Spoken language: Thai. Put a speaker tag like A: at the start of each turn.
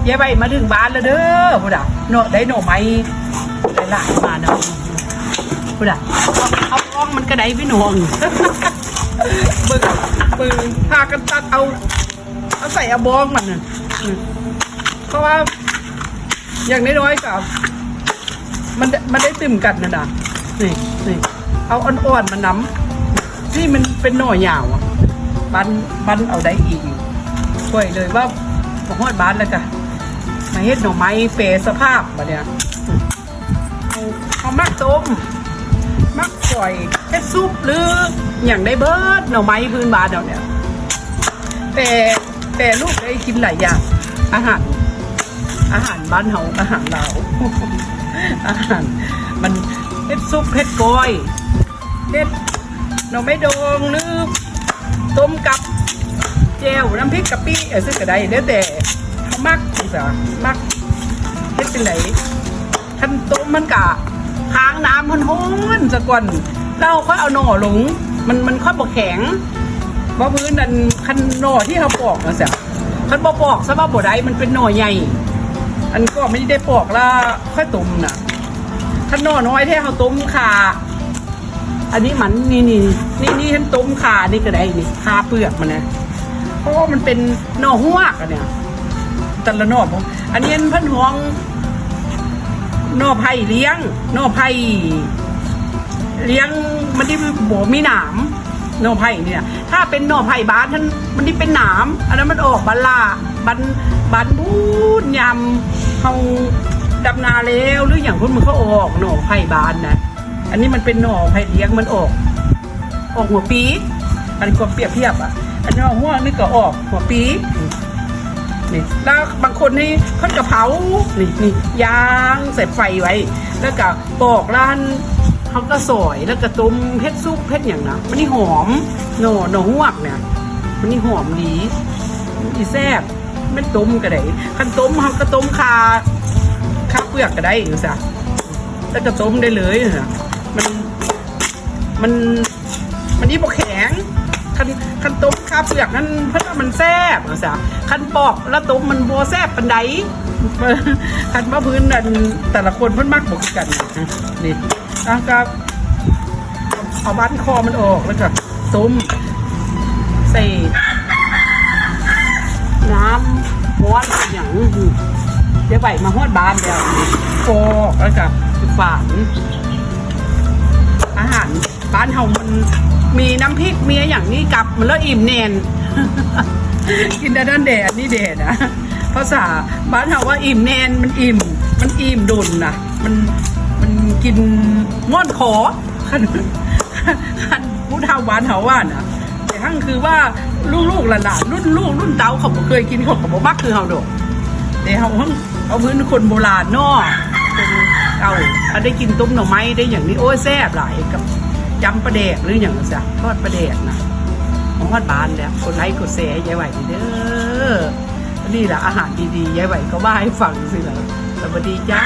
A: ยายใบมาถึงบ้านแล้วเด้อพูดอ่ะโน่ได้โน่ไม้หลายมาเนาะพูดอ่ะเอาอ้องมันกระไดพี่หน่วงเบิ่งพากันตัดเอาใส่เอาบ้องมันน่ะเพราะว่าอย่างน้อยๆกับมันได้ตึมกันนะนี่เอาอ่อนๆมันน้ำที่มันเป็นหน่อยาวอ่ะบันเอาได้อีกช่วยเลยว่าหอดบ้านแล้วกันมาเฮ็ดหน่อไม้เปรสภาพมาเนี่ยเอามักต้มมักฝอยเฮ็ดซุปหรืออย่างได้เบิร์ดหน่อไม้พื้นบ้านเราเนี่ยแต่ลูกได้กินหลายอย่างอาหารบ้านเฮาอาหารเราอาหารมันเฮ็ดซุปเฮ็ดก้อยเฮ็ดหน่อไม้ดองหรือต้มกับแจ่วน้ำพริกกะปิซึ่งก็ได้แล้วแต่เขามักจ้ะมักเฮ็ดเป็นไหนขั้นต้มมันกะค้างน้ำฮ้อนๆซะก่อนเราค่อยเอาหน่อลงมันค่อยบ่แข็งเพราะพื้นนั่นคันหน่อที่เขาปอกนะจ๊ะคันบ่ปอกซะว่าบ่ได้มันเป็นหน่อใหญ่อันก็ไม่ได้ปอกแล้วค่อยต้มน่ะคันหน่อน้อยที่เขาต้มขาอันนี้มันนี่ฉันต้มขานี่ก็ได้นี่ขาเปลือกมันนะเพราะว่ามันเป็นหน่อหัวกันเนี่ยแต่ละหน่อผมอันนี้เพิ่นห้องหน่อไผ่เลี้ยงหน่อไผ่เลี้ยงมันที่บ่มีหนามหน่อไผ่เนี่ยถ้าเป็นหน่อไผ่บ้านท่านมันที่เป็นหนามอันนั้นมันออกบันบูนยำเขาดำนาแล้วหรืออย่างคนมันเขาออกหน่อไผ่บ้านนะอันนี้มันเป็นหน่อไผ่เลี้ยงมันออกหัวปี๊อันนี้ก็เปรียบเทียบอ่ะอันนี้หัวนี่ก็ออกหัวปี๊นี่แล้วบางคนนี่เขาจะเผานี่ย่างใส่ไฟไว้แล้วก็ปอกร้านเขาก็สอยแล้วก็ต้มเผ็ดซุปเผ็ดอย่างนะมันนี่หอมหน่อหวกเนี่ยมันนี่หอมดีอีแซ่บไม่ต้มก็ได้คันต้มเขาก็ต้มคาเปลือกก็ได้หรือซะแล้วก็ต้มได้เลยนะมันนี่บกแข็งคันต้มคาเปลือกนั่นเพราะว่ามันแซ่บหรือซะคันปอกแล้วต้มมันบัวแซ่บปันไดคันว่าพื้นนั่นแต่ละคนเพิ่นมักบอกกันนี่นะครับเอาบ้านคอมันออกแล้วก็ต้มใส่น้ำร้อนอย่างเดี๋ยวไปมาฮอดบ้านเดี๋ยวโฟกแล้วก็ฝานอาหารบ้านเฮามันมีน้ำพริกมีอย่างนี้กับมันแล้วอิ่มแน่นกินได้ด้านแดดนี่แดดนะภาษาบ้านเฮาว่าอิ่มแน่นมันอิ่มดุนนะมันกินม่อนขอขันผู้เฒ่าบ้านเฮาว่านะแต่ทั้งคือว่าลูกหลานรุ่นเต้าเขาบ่เคยกินเขาบ่มักคือเฮาดอกแต่เฮาเอาพื้นคนโบราณเนาะเป็นเอาได้กินต้มหน่อไม้ได้อย่างนี้โอ้ยแซ่บหลายกับจำปลาแดกหรืออย่างนั้นจ้ะทอดปลาแดกนะของฮอดบ้านแล้วกดไลค์กดแชร์ยายไหวเด้อนี่แหละอาหารดีๆยายไหวก็ว่าให้ฟังสิเหรอสวัสดีจ้า